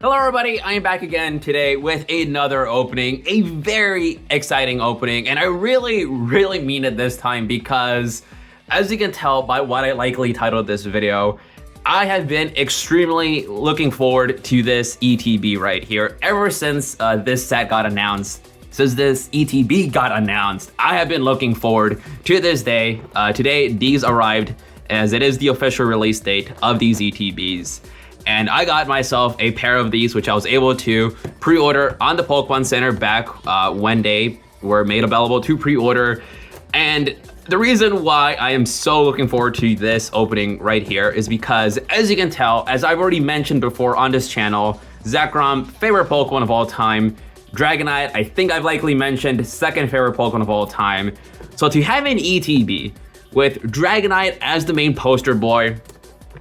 Hello everybody, I am back again today with another opening, a very exciting opening, and I really mean it this time because as you can tell by what I likely titled this video, I have been extremely looking forward to this ETB right here ever since this set got announced. Since this ETB got announced, I have been looking forward to this day. Today, these arrived as it is the official release date of these ETBs. And I got myself a pair of these, which I was able to pre-order on the Pokemon Center back when they were made available to pre-order. And the reason why I am so looking forward to this opening right here is because, as you can tell, as I've already mentioned before on this channel, Zekrom, favorite Pokemon of all time. Dragonite, I think I've likely mentioned, second favorite Pokemon of all time. So to have an ETB with Dragonite as the main poster boy,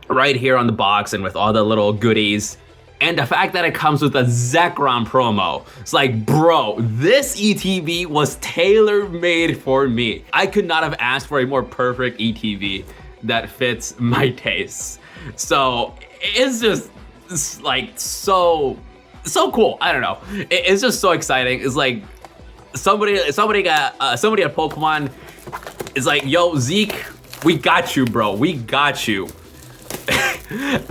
right here on the box and with all the little goodies, and the fact that it comes with a Zekrom promo. It's like, bro, this ETB was tailor-made for me. I could not have asked for a more perfect ETB that fits my tastes. So it's just like so cool. I don't know. It's just so exciting. It's like somebody at Pokemon is like, yo, Zeke, we got you, bro. We got you.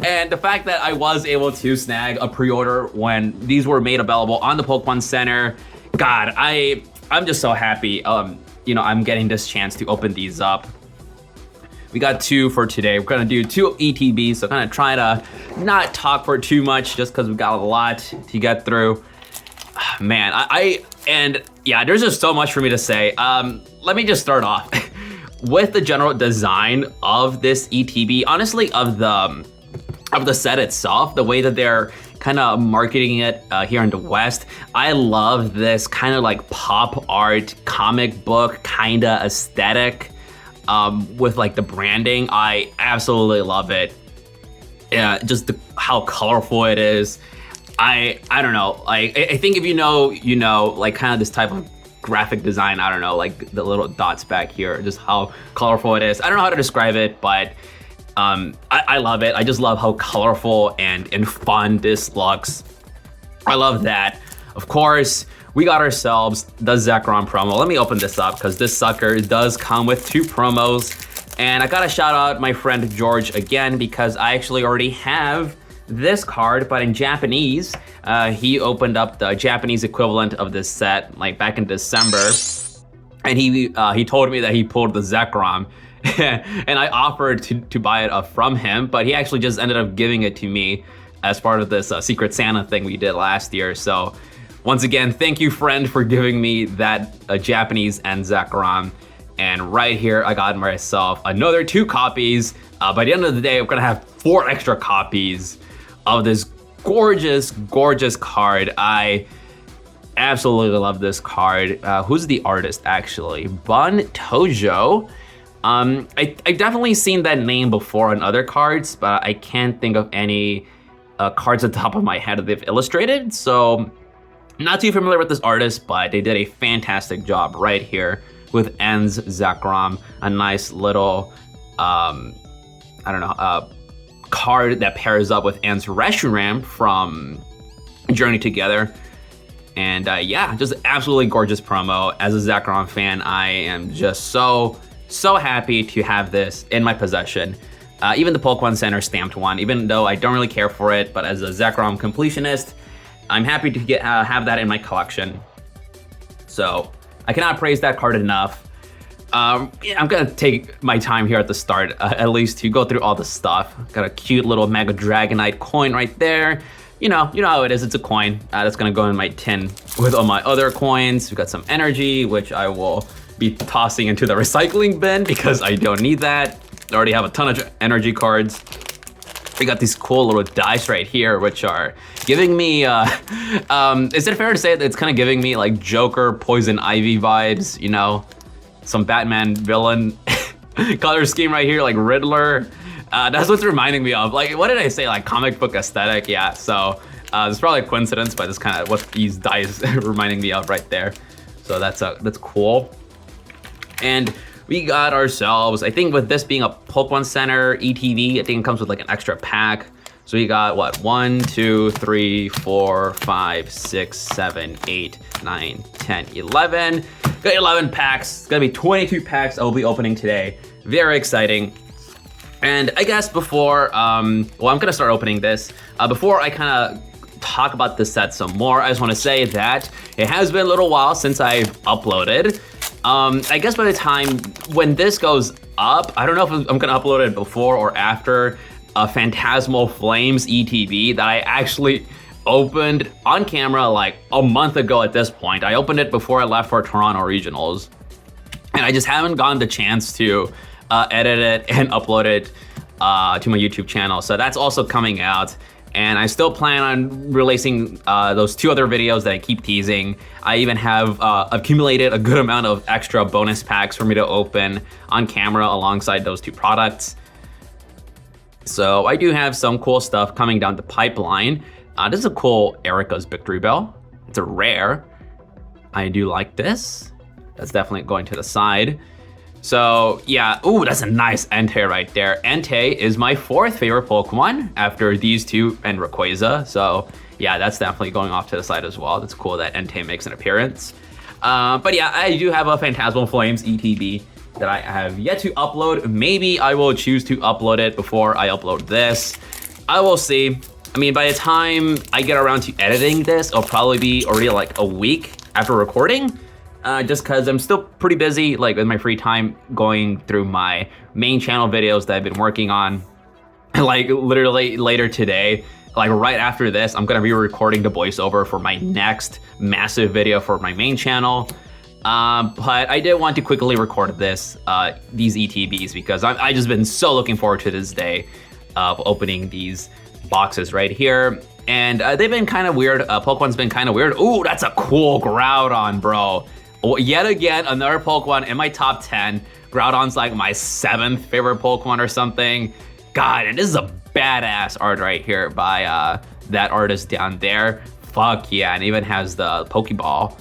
And the fact that I was able to snag a pre-order when these were made available on the Pokemon Center, God, I'm just so happy. You know, I'm getting this chance to open these up. We got two for today. We're gonna do two ETBs, so kind of try to not talk for too much, just because we've got a lot to get through. Man, and yeah, there's just so much for me to say. Let me just start off with the general design of this ETB, honestly, of the set itself, the way that they're kind of marketing it here in the West. I love this kind of like pop art, comic book kind of aesthetic with like the branding. I absolutely love it. Yeah, just how colorful it is. I don't know, like I think if you know, like kind of this type of graphic design, I don't know, like the little dots back here, just how colorful it is. I don't know how to describe it, but I love it. I just love how colorful and fun this looks. I love that. Of course, we got ourselves the Zekrom promo. Let me open this up because this sucker does come with two promos. And I gotta shout out my friend George again because I actually already have this card, but in Japanese. He opened up the Japanese equivalent of this set like back in December, and he told me that he pulled the Zekrom, and I offered to buy it from him, but he actually just ended up giving it to me as part of this Secret Santa thing we did last year. So once again, thank you, friend, for giving me that Japanese and Zekrom. And right here, I got myself another 2 copies. By the end of the day, I'm gonna have 4 extra copies of this gorgeous card. I absolutely love this card. Who's the artist actually? Bun Tojo. I definitely seen that name before on other cards, but I can't think of any cards at the top of my head that they've illustrated. So not too familiar with this artist, but they did a fantastic job right here with N's Zekrom. A nice little, I don't know, card that pairs up with Anne's Reshiram from Journey Together. And yeah, just absolutely gorgeous promo. As a Zekrom fan, I am just so happy to have this in my possession. Even the Pokemon Center stamped one, even though I don't really care for it, but as a Zekrom completionist, I'm happy to have that in my collection. So I cannot praise that card enough. Yeah, I'm gonna take my time here at the start, at least to go through all the stuff. Got a cute little Mega Dragonite coin right there. You know how it is, it's a coin. That's gonna go in my tin with all my other coins. We got some energy, which I will be tossing into the recycling bin because I don't need that. I already have a ton of energy cards. We got these cool little dice right here, which are giving me, is it fair to say that it's kind of giving me like Joker, Poison Ivy vibes, you know? Some Batman villain color scheme right here, like Riddler. That's what's reminding me of. Like, what did I say? Like comic book aesthetic, yeah. So it's probably a coincidence, but it's kind of what these dice reminding me of right there. So that's cool. And we got ourselves, I think with this being a Pokemon Center ETV, I think it comes with like an extra pack. So we got what? 1, 2, 3, 4, 5, 6, 7, 8, 9, 10, 11. Got 11 packs. It's gonna be 22 packs I'll be opening today. Very exciting. And I guess before, I'm gonna start opening this. Before I kind of talk about this set some more, I just wanna say that it has been a little while since I've uploaded. I guess by the time when this goes up, I don't know if I'm gonna upload it before or after Phantasmal Flames ETB that I actually opened on camera like a month ago at this point. I opened it before I left for Toronto Regionals. And I just haven't gotten the chance to edit it and upload it to my YouTube channel. So that's also coming out. And I still plan on releasing those 2 other videos that I keep teasing. I even have accumulated a good amount of extra bonus packs for me to open on camera alongside those 2 products. So I do have some cool stuff coming down the pipeline. This is a cool Erica's Victory Bell. It's a rare. I do like this. That's definitely going to the side. So yeah, ooh, that's a nice Entei right there. Entei is my 4th favorite Pokemon after these 2 and Rayquaza. So yeah, that's definitely going off to the side as well. That's cool that Entei makes an appearance. But yeah, I do have a Phantasmal Flames ETB that I have yet to upload. Maybe I will choose to upload it before I upload this. I will see. I mean, by the time I get around to editing this, it'll probably be already like a week after recording. Just cause I'm still pretty busy, like with my free time going through my main channel videos that I've been working on. Like literally later today, like right after this, I'm gonna be recording the voiceover for my next massive video for my main channel. But I did want to quickly record this, these ETBs, because I just been so looking forward to this day of opening these boxes right here. And they've been kind of weird. Pokemon's been kind of weird. Ooh, that's a cool Groudon, bro. Yet again, another Pokemon in my top 10. Groudon's like my 7th favorite Pokemon or something. God, and this is a badass art right here by that artist down there. Fuck yeah, and even has the Pokeball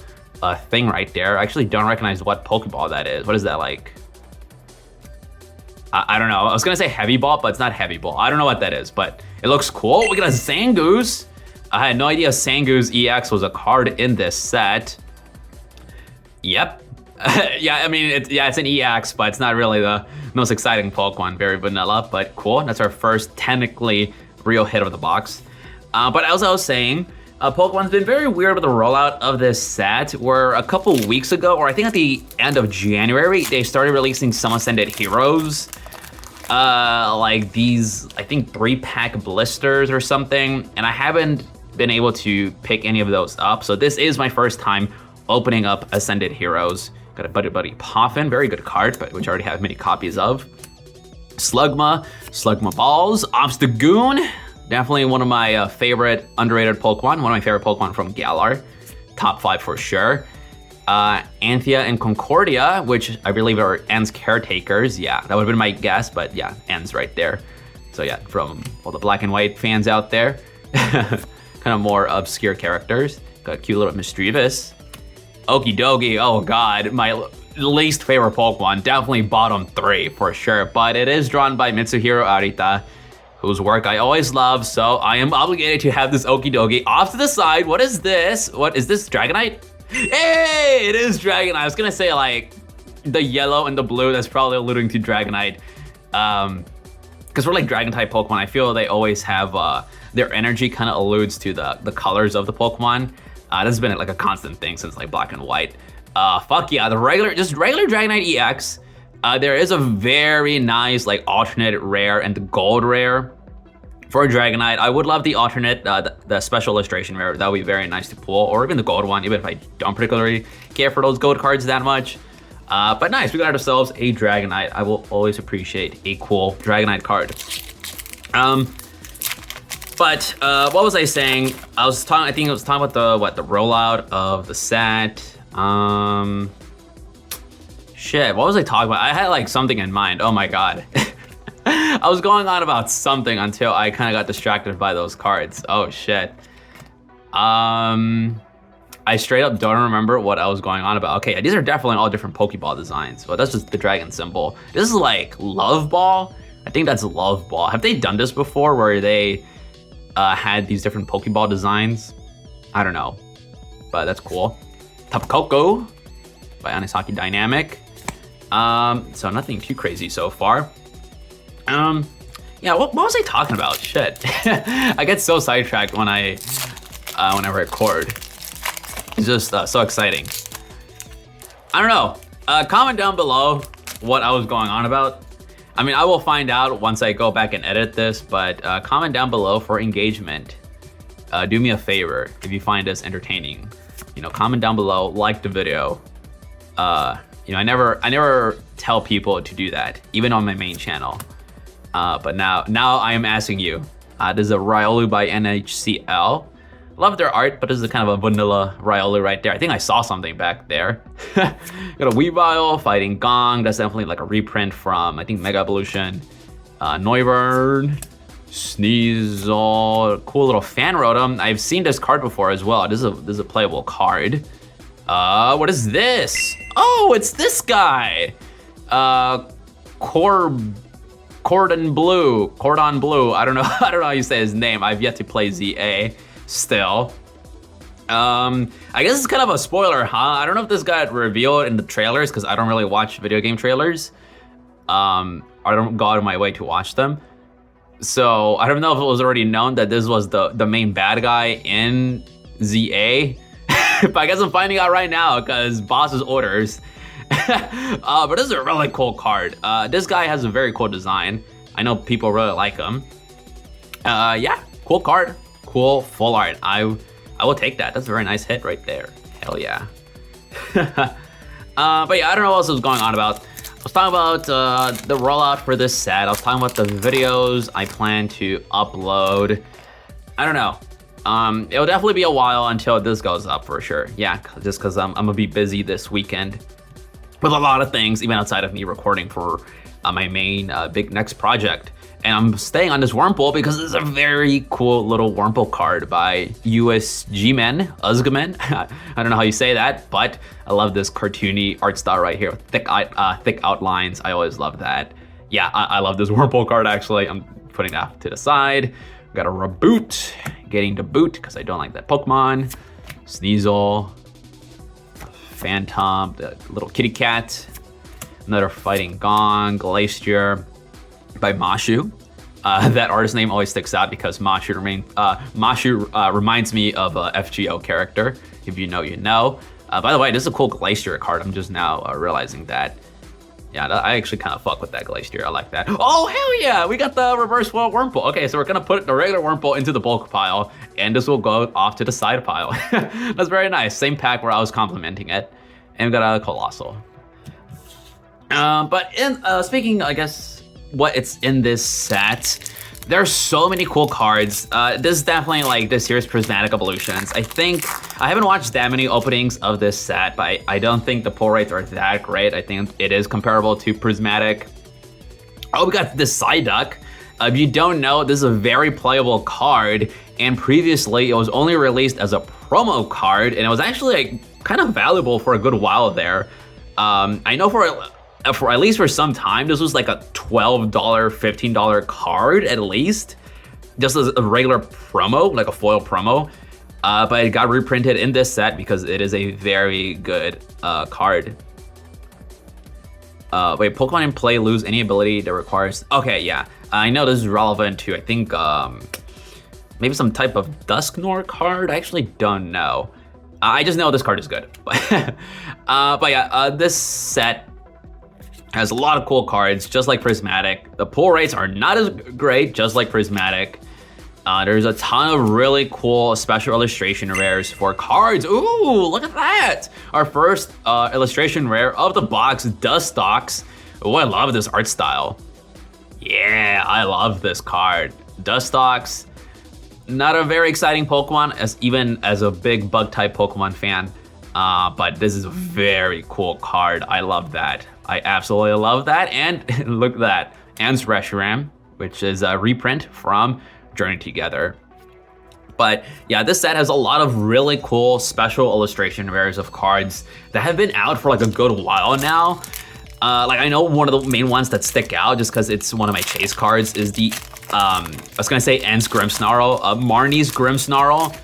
thing right there. I actually don't recognize what Pokeball that is. What is that like? I don't know. I was gonna say Heavy Ball, but it's not Heavy Ball. I don't know what that is, but it looks cool. We got a Zangoose. I had no idea Zangoose EX was a card in this set. Yep. Yeah, I mean, it's an EX, but it's not really the most exciting Pokemon. Very vanilla, but cool. That's our first technically real hit of the box. But as I was saying, Pokemon's been very weird with the rollout of this set, where a couple weeks ago, or I think at the end of January, they started releasing some Ascended Heroes. Like these, I think 3-pack blisters or something, and I haven't been able to pick any of those up. So this is my first time opening up Ascended Heroes. Got a Buddy Poffin, very good card, but which I already have many copies of. Slugma Balls, Obstagoon, definitely one of my favorite underrated Pokemon, one of my favorite Pokemon from Galar, top 5 for sure. Anthea and Concordia, which I believe are N's caretakers. Yeah, that would have been my guess, but yeah, N's right there. So yeah, from all the black and white fans out there, kind of more obscure characters. Got a cute little Misdreavus. Okidogi, oh god, my least favorite Pokemon, definitely bottom 3 for sure, but it is drawn by Mitsuhiro Arita, whose work I always love, so I am obligated to have this Okidogi. Off to the side, what is this? What is this, Dragonite? Hey, it is Dragonite. I was gonna say like the yellow and the blue, that's probably alluding to Dragonite. Because we're like Dragon type Pokemon, I feel they always have, their energy kind of alludes to the colors of the Pokemon. This has been like a constant thing since like Black and White. Fuck yeah, just regular Dragonite EX. There is a very nice like alternate rare and the gold rare for Dragonite. I would love the alternate, the special illustration rare. That would be very nice to pull, or even the gold one, even if I don't particularly care for those gold cards that much. But nice, we got ourselves a Dragonite. I will always appreciate a cool Dragonite card. But what was I saying? I think I was talking about the rollout of the set. Shit, what was I talking about? I had like something in mind. Oh my god. I was going on about something until I kind of got distracted by those cards. Oh shit. I straight up don't remember what I was going on about. Okay, these are definitely all different Pokeball designs, but that's just the dragon symbol. This is like Love Ball. I think that's Love Ball. Have they done this before where they had these different Pokeball designs. I don't know, but that's cool. Tapu Koko by Anisaki Dynamic. So nothing too crazy so far. Yeah, what was I talking about? Shit. I get so sidetracked when I record. It's just so exciting. I don't know. Comment down below what I was going on about. I mean, I will find out once I go back and edit this, but comment down below for engagement. Do me a favor if you find this entertaining. You know, comment down below, like the video. You know, I never tell people to do that, even on my main channel. But now I am asking you. This is a Riolu by NHCL. Love their art, but this is kind of a vanilla Riolu right there. I think I saw something back there. Got a Weavile fighting Gong. That's definitely like a reprint from, I think, Mega Evolution. Noivern, Sneasel, cool little fan Rotom. I've seen this card before as well. This is a playable card. What is this? Oh, it's this guy. Cordon Blue. I don't know how you say his name. I've yet to play ZA still. I guess it's kind of a spoiler, huh? I don't know if this got revealed in the trailers because I don't really watch video game trailers. I don't go out of my way to watch them. So I don't know if it was already known that this was the main bad guy in ZA. But I guess I'm finding out right now because boss's orders. But this is a really cool card. This guy has a very cool design. I know people really like him. Yeah, cool card. Cool full art. I will take that. That's a very nice hit right there. Hell yeah. But yeah, I don't know what else was going on about. I was talking about the rollout for this set. I was talking about the videos I plan to upload. I don't know. It'll definitely be a while until this goes up for sure. Yeah, just because I'm gonna be busy this weekend with a lot of things, even outside of me recording for my main big next project. And I'm staying on this Wurmple because it's a very cool little Wurmple card by USGmen. I don't know how you say that, but I love this cartoony art style right here. Thick outlines, I always love that. Yeah, I love this Wurmple card actually. I'm putting that to the side. We got a Reboot, getting the boot because I don't like that Pokemon. Sneasel, Phantom, the little kitty cat. Another fighting Gong, Glacier by Mashu. That artist name always sticks out because Mashu reminds me of a FGO character. If you know, you know. By the way, this is a cool Glacier card. I'm just now realizing that. Yeah, I actually kind of fuck with that Glacier. I like that. Oh, hell yeah! We got the reverse Wurmple. Okay, so we're gonna put the regular Wurmple into the bulk pile, and this will go off to the side pile. That's very nice. Same pack where I was complimenting it. And we got a Colossal. But speaking, I guess, what it's in this set, there's so many cool cards. This is definitely like this year's Prismatic Evolutions. I think, I haven't watched that many openings of this set, but I don't think the pull rates are that great. I think it is comparable to Prismatic. Oh, we got this Psyduck. If you don't know, this is a very playable card, and previously it was only released as a promo card, and it was actually like, kind of valuable for a good while there. I know for at least for some time, this was like a $12, $15 card at least, just as a regular promo, like a foil promo. But it got reprinted in this set because it is a very good card. Wait, Pokemon in play lose any ability that requires... Okay, yeah. I know this is relevant to, I think, maybe some type of Dusknoir card? I actually don't know. I just know this card is good. But yeah, this set has a lot of cool cards, just like Prismatic. The pull rates are not as great, just like Prismatic. There's a ton of really cool special illustration rares for cards. Ooh, look at that! Our first illustration rare of the box, Dustox. Oh, I love this art style. Yeah, I love this card. Dustox, not a very exciting Pokemon, even as a big bug-type Pokemon fan. But this is a very cool card. I love that. I absolutely love that. And look at that. Ans Reshiram, which is a reprint from Journey Together. But yeah, this set has a lot of really cool special illustration rares of cards that have been out for like a good while now. Like I know one of the main ones that stick out just because it's one of my chase cards is the I was gonna say End's Grimmsnarl, Marnie's Grimmsnarl.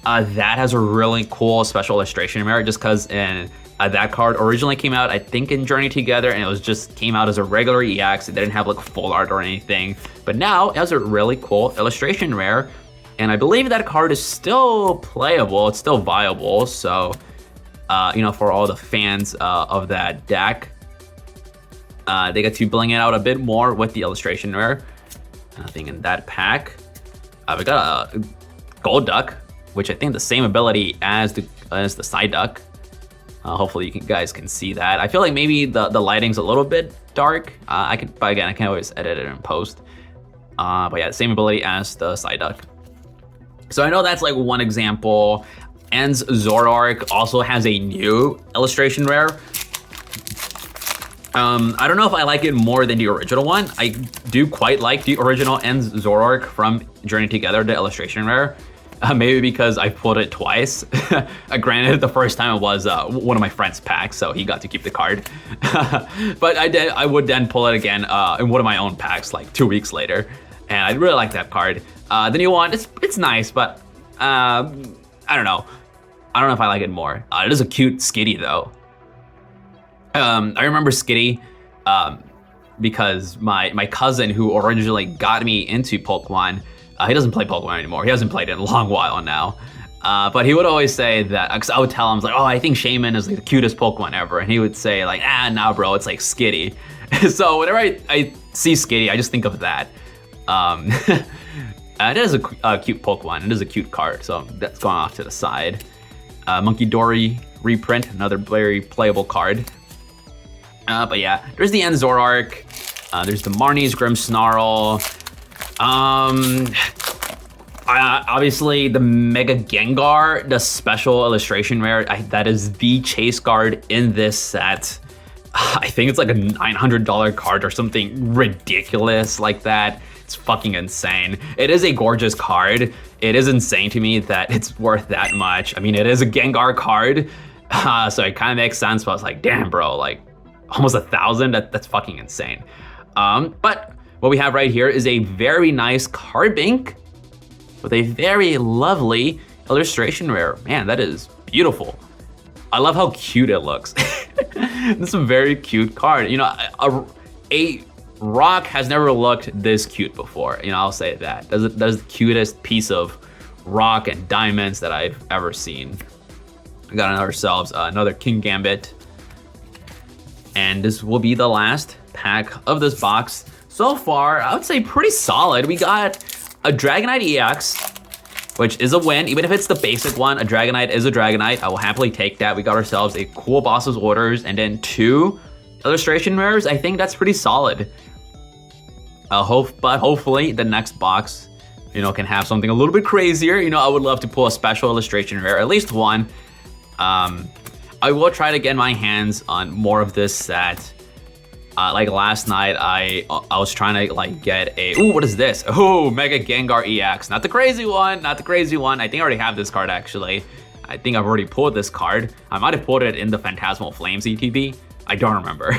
That has a really cool special illustration rare just because that card originally came out, I think, in Journey Together, and it was just came out as a regular EX. It didn't have like full art or anything, but now it has a really cool illustration rare, and I believe that card is still playable. It's still viable. So, you know, for all the fans of that deck, they get to bling it out a bit more with the illustration rare. Nothing in that pack. We got a Gold Duck, which I think the same ability as the Psyduck. Hopefully you guys can see that. I feel like maybe the lighting's a little bit dark. But again, I can always edit it in post. But yeah, same ability as the Psyduck. So I know that's like one example. End's Zoroark also has a new illustration rare. I don't know if I like it more than the original one. I do quite like the original End's Zoroark from Journey Together, the illustration rare. Maybe because I pulled it twice. Granted, the first time it was one of my friend's packs, so he got to keep the card. But I would then pull it again in one of my own packs like 2 weeks later, and I really like that card. The new one, it's nice, but I don't know. I don't know if I like it more. It is a cute Skitty though. I remember Skitty because my cousin who originally got me into Pokemon. He doesn't play Pokemon anymore. He hasn't played it in a long while now. But he would always say that, because I would tell him, like, oh, I think Shaman is like the cutest Pokemon ever. And he would say like, nah, bro, it's like Skitty. So whenever I see Skitty, I just think of that. It is a cute Pokemon. It is a cute card. So that's going off to the side. Monkey Dory reprint, another very playable card. But yeah, there's the End Zoroark. There's the Marnie's Grimmsnarl. Obviously the Mega Gengar, the special illustration rare, that is the chase card in this set. I think it's like a $900 card or something ridiculous like that. It's fucking insane. It is a gorgeous card. It is insane to me that it's worth that much. I mean, it is a Gengar card, so it kind of makes sense, but I was like, damn bro, like almost 1,000, that's fucking insane. But what we have right here is a very nice Carbink with a very lovely illustration rare. Man, that is beautiful. I love how cute it looks. This is a very cute card. You know, a rock has never looked this cute before. You know, I'll say that. That is the cutest piece of rock and diamonds that I've ever seen. We got ourselves another King Gambit. And this will be the last pack of this box. So far, I would say pretty solid. We got a Dragonite EX, which is a win. Even if it's the basic one, a Dragonite is a Dragonite. I will happily take that. We got ourselves a cool Boss's Orders and then 2 illustration rares. I think that's pretty solid. But hopefully the next box, you know, can have something a little bit crazier. You know, I would love to pull a special illustration rare, at least one. I will try to get my hands on more of this set. Like last night, I was trying to like get a, ooh, what is this? Oh, Mega Gengar EX. Not the crazy one, not the crazy one. I think I already have this card actually. I think I've already pulled this card. I might have pulled it in the Phantasmal Flames ETB. I don't remember.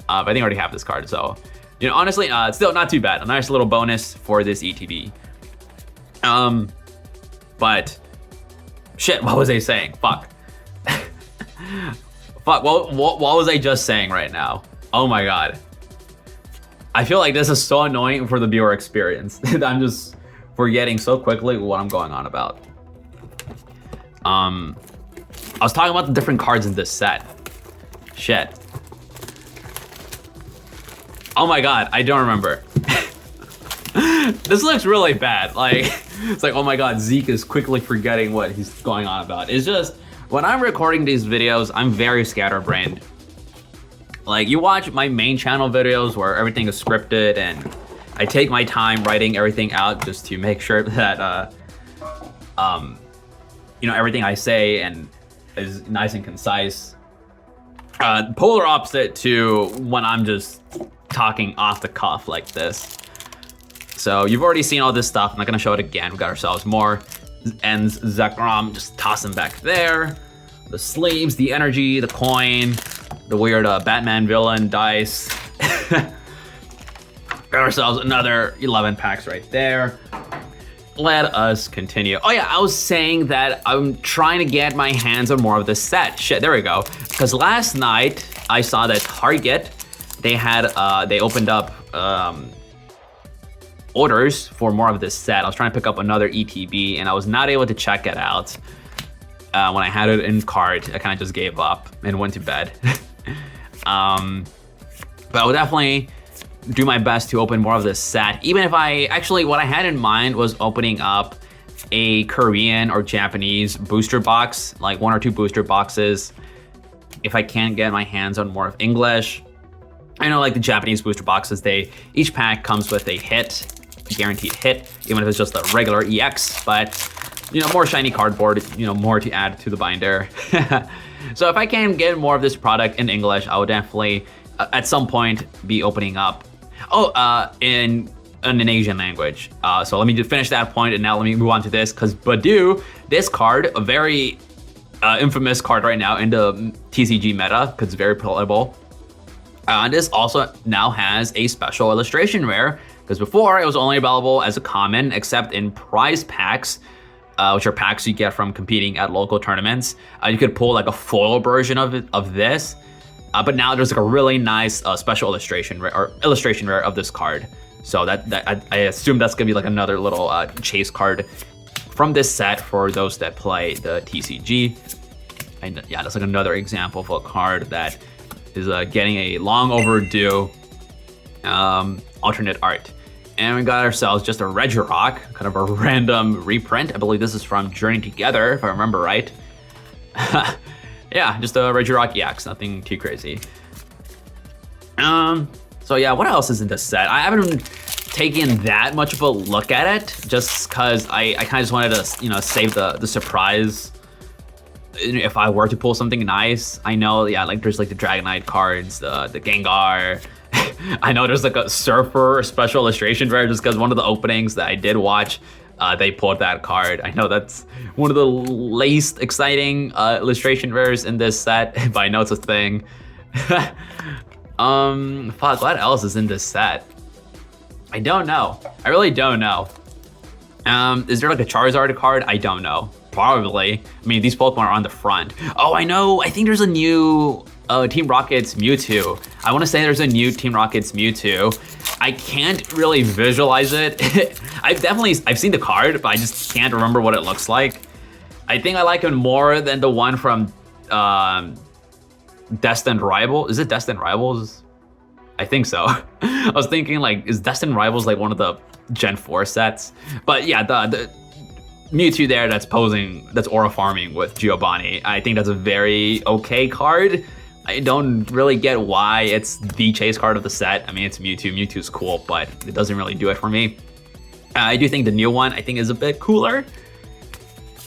But I think I already have this card. So, you know, honestly, it's still not too bad. A nice little bonus for this ETB. But shit, what was I saying? Fuck. Fuck, what was I just saying right now? Oh my god. I feel like this is so annoying for the viewer experience. I'm just forgetting so quickly what I'm going on about. I was talking about the different cards in this set. Shit. Oh my god, I don't remember. This looks really bad. Like, it's like, oh my god, Zeke is quickly forgetting what he's going on about. It's just, when I'm recording these videos, I'm very scatterbrained. Like, you watch my main channel videos where everything is scripted and I take my time writing everything out just to make sure that, you know, everything I say and is nice and concise. Polar opposite to when I'm just talking off the cuff like this. So you've already seen all this stuff. I'm not gonna show it again. We got ourselves more End's Zekrom, just toss them back there. The sleeves, the energy, the coin, the weird Batman villain dice. Got ourselves another 11 packs right there. Let us continue. Oh yeah, I was saying that I'm trying to get my hands on more of this set. Shit, there we go. Because last night I saw that Target, they opened up orders for more of this set. I was trying to pick up another ETB and I was not able to check it out. When I had it in cart, I kind of just gave up and went to bed. But I would definitely do my best to open more of this set. Even if what I had in mind was opening up a Korean or Japanese booster box, like 1 or 2 booster boxes. If I can't get my hands on more of English. I know like the Japanese booster boxes, each pack comes with a hit, a guaranteed hit, even if it's just a regular EX, but more shiny cardboard, more to add to the binder. So if I can get more of this product in English, I would definitely at some point be opening up in an Asian language. So let me just finish that point and now let me move on to this, because Badu, this card, a very infamous card right now in the TCG meta, because it's very playable. This also now has a special illustration rare, because before it was only available as a common, except in prize packs, which are packs you get from competing at local tournaments. You could pull like a foil version of this. But now there's like a really nice special illustration rare of this card. So I assume that's gonna be like another little chase card from this set for those that play the TCG. And yeah, that's like another example of a card that is getting a long overdue alternate art. And we got ourselves just a Regirock, kind of a random reprint. I believe this is from Journey Together, if I remember right. Yeah, just a Regirock EX, nothing too crazy. So yeah, what else is in this set? I haven't taken that much of a look at it, just because I kind of just wanted to, save the surprise if I were to pull something nice. I know, yeah, like there's like the Dragonite cards, the Gengar. I know there's like a Surfer special illustration rare, just because one of the openings that I did watch, they pulled that card. I know that's one of the least exciting illustration rares in this set, but I know it's a thing. Fuck, what else is in this set? I don't know. I really don't know. Is there like a Charizard card? I don't know. Probably. I mean, these Pokemon are on the front. Oh, I know. I think there's a new Team Rocket's Mewtwo. I want to say there's a new Team Rocket's Mewtwo. I can't really visualize it. I've seen the card, but I just can't remember what it looks like. I think I like him more than the one from Destined Rival. Is it Destined Rivals? I think so. I was thinking like, is Destined Rivals like one of the Gen 4 sets? But yeah, the Mewtwo there that's aura farming with Giovanni. I think that's a very okay card. I don't really get why it's the chase card of the set. I mean, it's Mewtwo. Mewtwo's cool, but it doesn't really do it for me. I do think the new one, I think, is a bit cooler.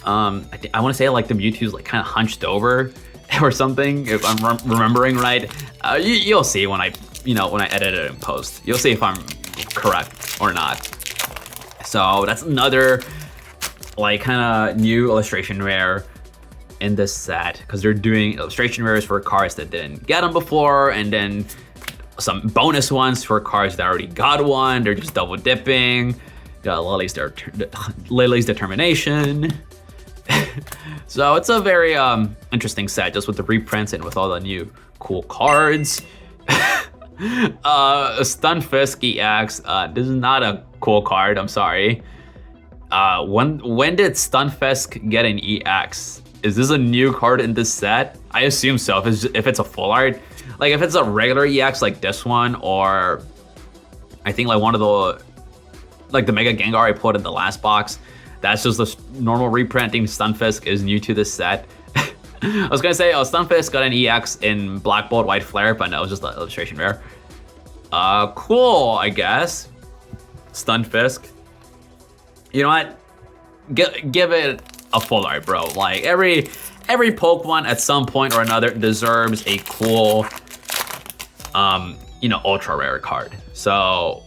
I want to say like the Mewtwo's like kind of hunched over or something, if I'm remembering right. You'll see when I edit it in post. You'll see if I'm correct or not. So that's another like kind of new illustration rare in this set, because they're doing illustration rares for cards that didn't get them before, and then some bonus ones for cards that already got one. They're just double dipping. Got Lily's Determination. So it's a very interesting set, just with the reprints and with all the new cool cards. Stunfisk EX. This is not a cool card. I'm sorry. When did Stunfisk get an EX? Is this a new card in this set? I assume so. If it's a full art, like if it's a regular EX like this one, or I think like one of the the Mega Gengar I put in the last box, that's just a normal reprint. I think Stunfisk is new to this set. I was gonna say, Stunfisk got an EX in Black Bolt White Flare, but no, it was just an illustration rare. Cool, I guess. Stunfisk. You know what? Give it a full art, bro. Like every Pokemon at some point or another deserves a cool, ultra rare card. So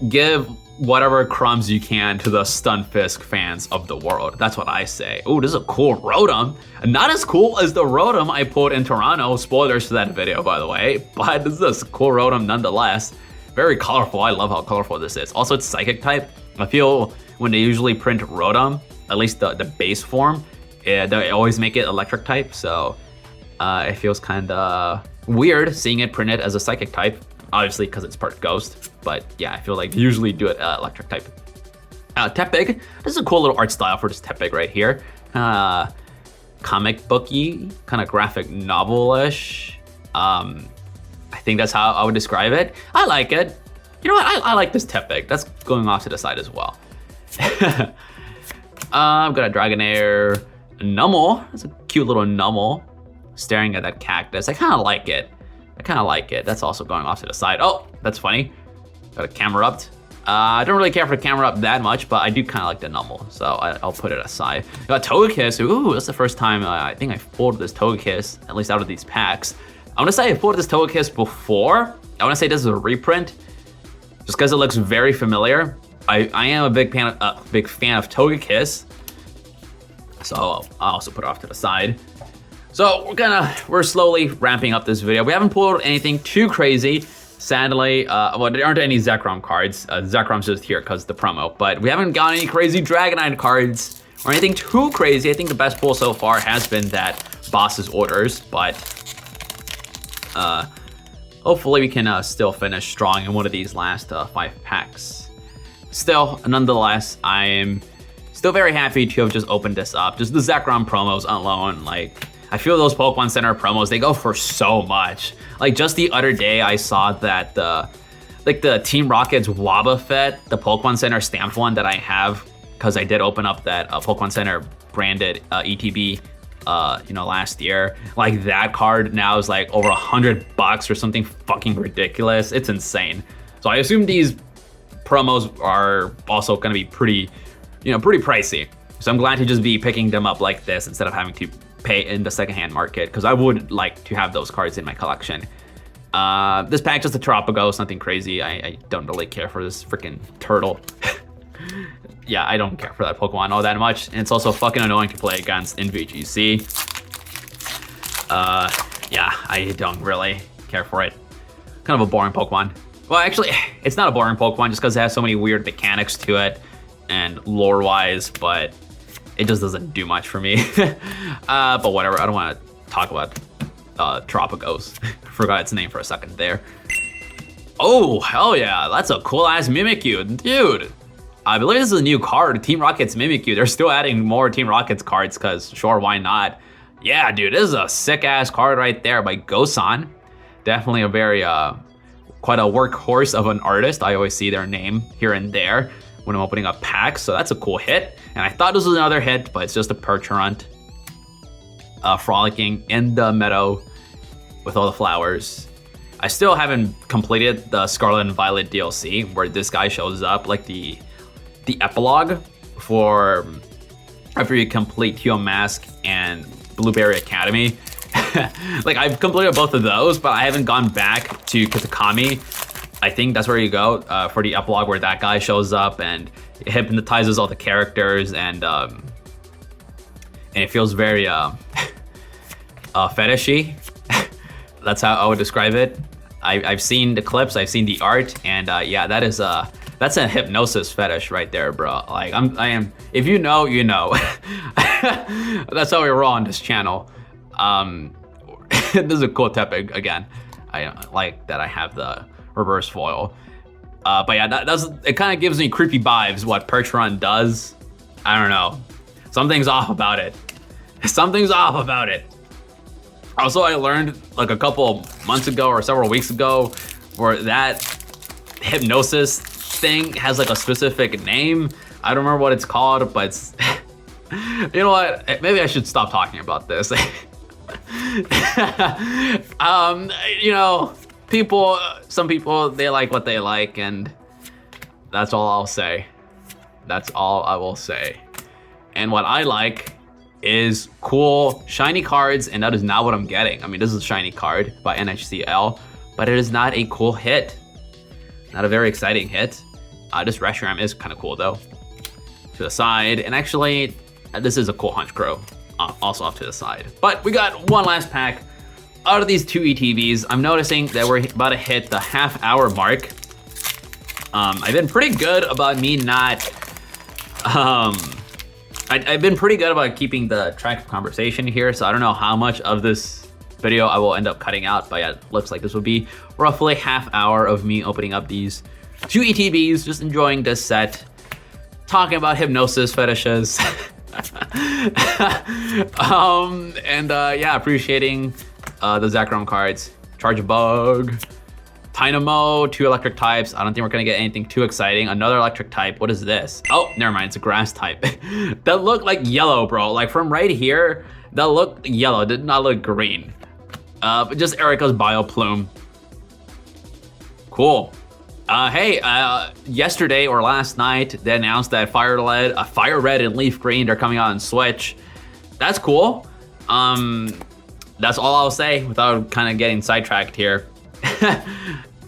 give whatever crumbs you can to the Stunfisk fans of the world. That's what I say. Oh, this is a cool Rotom. Not as cool as the Rotom I pulled in Toronto. Spoilers to that video, by the way. But this is a cool Rotom nonetheless. Very colorful. I love how colorful this is. Also, it's psychic type. I feel when they usually print Rotom, at least the base form, they always make it electric type. So it feels kind of weird seeing it printed as a psychic type. Obviously, because it's part ghost. But yeah, I feel like they usually do it electric type. Tepig. This is a cool little art style for this Tepig right here. Comic booky, kind of graphic novel-ish. I think that's how I would describe it. I like it. You know what? I like this Tepig. That's going off to the side as well. I've got a Dragonair Numel. That's a cute little Numel staring at that cactus. I kind of like it. That's also going off to the side. Oh, that's funny. Got a Camerupt. I don't really care for the Camerupt that much, but I do kind of like the Numel, so I'll put it aside. Got Togekiss. Ooh, that's the first time I think I pulled this Togekiss, at least out of these packs. I want to say I pulled this Togekiss before. I want to say this is a reprint, just because it looks very familiar. I am a big fan of Togekiss, so I'll also put it off to the side. So we're slowly ramping up this video. We haven't pulled anything too crazy. Sadly, well, there aren't any Zekrom cards. Zekrom's just here because the promo, but we haven't got any crazy Dragonite cards or anything too crazy. I think the best pull so far has been that Boss's Orders, but hopefully we can still finish strong in one of these last 5 packs. Still, nonetheless, I'm still very happy to have just opened this up. Just the Zekrom promos alone, like, I feel those Pokemon Center promos, they go for so much. Like just the other day I saw that the Team Rocket's Wobbuffet, the Pokemon Center stamped one that I have, because I did open up that Pokemon Center branded ETB last year. Like that card now is like over $100 or something fucking ridiculous. It's insane. So I assume these promos are also gonna be pretty pricey. So I'm glad to just be picking them up like this instead of having to pay in the secondhand market, because I would like to have those cards in my collection. This pack just a Tropico, nothing crazy. I don't really care for this freaking turtle. Yeah, I don't care for that Pokemon all that much, and it's also fucking annoying to play against in VGC. Yeah, I don't really care for it. Kind of a boring Pokemon. Well, actually, it's not a boring Pokemon just because it has so many weird mechanics to it and lore-wise, but it just doesn't do much for me. But whatever, I don't want to talk about Tropicos. Forgot its name for a second there. Oh, hell yeah, that's a cool-ass Mimikyu. Dude, I believe this is a new card, Team Rocket's Mimikyu. They're still adding more Team Rocket's cards, because sure, why not? Yeah, dude, this is a sick-ass card right there by Gosan. Definitely a very, quite a workhorse of an artist. I always see their name here and there when I'm opening up packs, so that's a cool hit. And I thought this was another hit, but it's just a Percherunt frolicking in the meadow with all the flowers. I still haven't completed the Scarlet and Violet DLC, where this guy shows up, like the epilogue for after you complete Hero Mask and Blueberry Academy. Like, I've completed both of those, but I haven't gone back to Kitakami. I think that's where you go for the epilogue, where that guy shows up and it hypnotizes all the characters, and it feels very fetishy. That's how I would describe it. I've seen the clips, I've seen the art, and yeah, that's a hypnosis fetish right there, bro. Like I am. If you know, you know. That's how we roll on this channel. This is a cool Tepig again. I like that I have the reverse foil. But yeah, it kind of gives me creepy vibes what Percherunt does. I don't know. Something's off about it. Something's off about it. Also, I learned like a couple months ago or several weeks ago where that hypnosis thing has like a specific name. I don't remember what it's called, but it's, you know what? Maybe I should stop talking about this. You know, some people, they like what they like, and that's all I'll say. That's all I will say. And what I like is cool shiny cards, and that is not what I'm getting. I mean, this is a shiny card by NHCL, but it is not a cool hit. Not a very exciting hit. This Reshiram is kind of cool though. To the side, and actually, this is a cool Honchkrow, also off to the side. But we got one last pack out of these two ETBs. I'm noticing that we're about to hit the half-hour mark. I've been pretty good about me not, I've been pretty good about keeping the track of conversation here, so I don't know how much of this video I will end up cutting out, but yeah, it looks like this will be roughly half hour of me opening up these 2 ETBs, just enjoying this set, talking about hypnosis fetishes, yeah, appreciating the Zekrom cards. Charge Bug, Dynamo, 2 electric types. I don't think we're gonna get anything too exciting. Another electric type. What is this? Oh, never mind. It's a grass type. That looked like yellow, bro. Like from right here, that looked yellow. Did not look green. But just Erica's Bio Plume. Cool. Hey, yesterday or last night, they announced that Fire Red and Leaf Green are coming out on Switch. That's cool. That's all I'll say without kind of getting sidetracked here.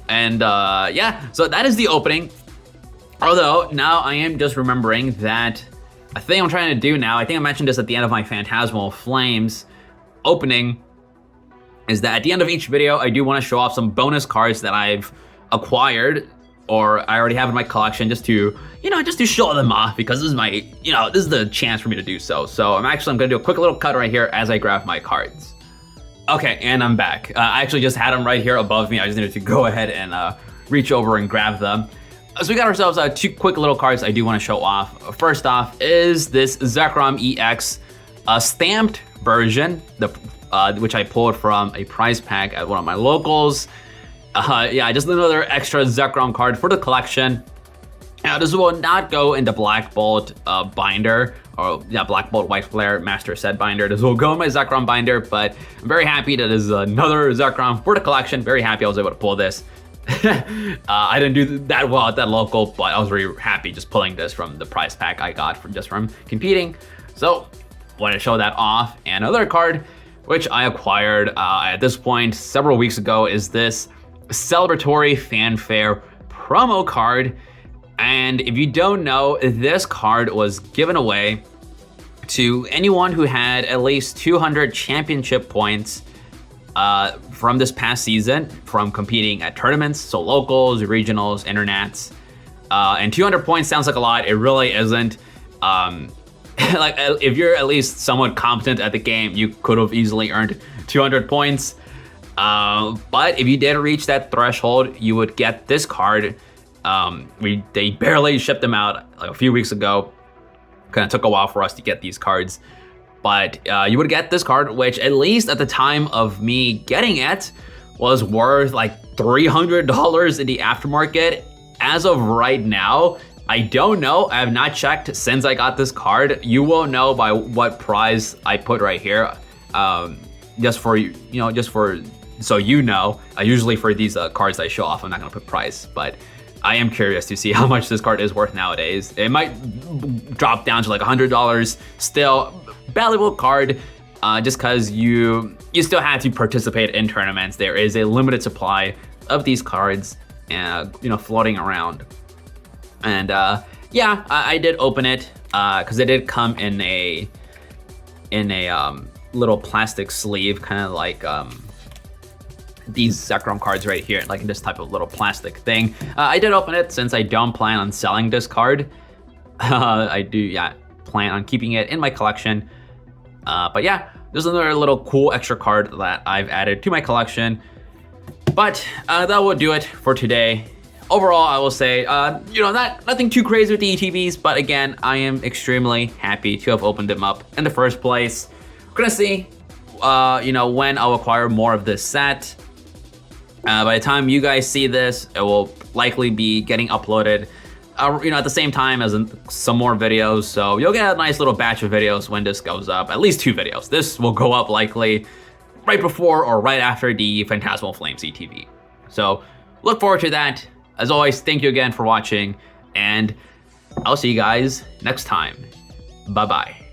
And yeah, so that is the opening. Although now I am just remembering that a thing I'm trying to do now, I think I mentioned this at the end of my Phantasmal Flames opening, is that at the end of each video, I do want to show off some bonus cards that I've acquired or I already have in my collection, just to, just to show them off, because this is my, this is the chance for me to do so. So I'm gonna do a quick little cut right here as I grab my cards. Okay, and I'm back. I actually just had them right here above me. I just needed to go ahead and reach over and grab them. So we got ourselves 2 quick little cards I do want to show off. First off is this Zekrom EX stamped version, which I pulled from a prize pack at one of my locals. Yeah, just another extra Zekrom card for the collection. This will not go in the Black Bolt binder, or yeah, Black Bolt White Flare Master Set binder. This will go in my Zekrom binder, but I'm very happy that this is another Zekrom for the collection. Very happy I was able to pull this. I didn't do that well at that local, but I was very happy just pulling this from the prize pack I got from competing. So wanted to show that off. And another card which I acquired at this point several weeks ago is this Celebratory Fanfare promo card. And if you don't know, this card was given away to anyone who had at least 200 championship points from this past season, from competing at tournaments, so locals, regionals, internats. And 200 points sounds like a lot. It really isn't. Like, if you're at least somewhat competent at the game, you could have easily earned 200 points. But if you did reach that threshold, you would get this card. They barely shipped them out like a few weeks ago. Kind of took a while for us to get these cards, but you would get this card, which at least at the time of me getting it was worth like $300 in the aftermarket. As of right now, I don't know. I have not checked since I got this card. You will know by what price I put right here. Just for so usually for these cards I show off, I'm not gonna put price, but I am curious to see how much this card is worth nowadays. It might drop down to like $100. Still, valuable card, just because you still have to participate in tournaments. There is a limited supply of these cards, floating around. And yeah, I did open it because it did come in a little plastic sleeve, kind of like these Zekrom cards right here, like in this type of little plastic thing. I did open it since I don't plan on selling this card. I do, plan on keeping it in my collection. But yeah, there's another little cool extra card that I've added to my collection. But that will do it for today. Overall, I will say, nothing too crazy with the ETBs, but again, I am extremely happy to have opened them up in the first place. We're gonna see, when I'll acquire more of this set. By the time you guys see this, it will likely be getting uploaded, at the same time as some more videos. So you'll get a nice little batch of videos when this goes up, at least 2 videos. This will go up likely right before or right after the Phantasmal Flames ETB. So look forward to that. As always, thank you again for watching, and I'll see you guys next time. Bye-bye.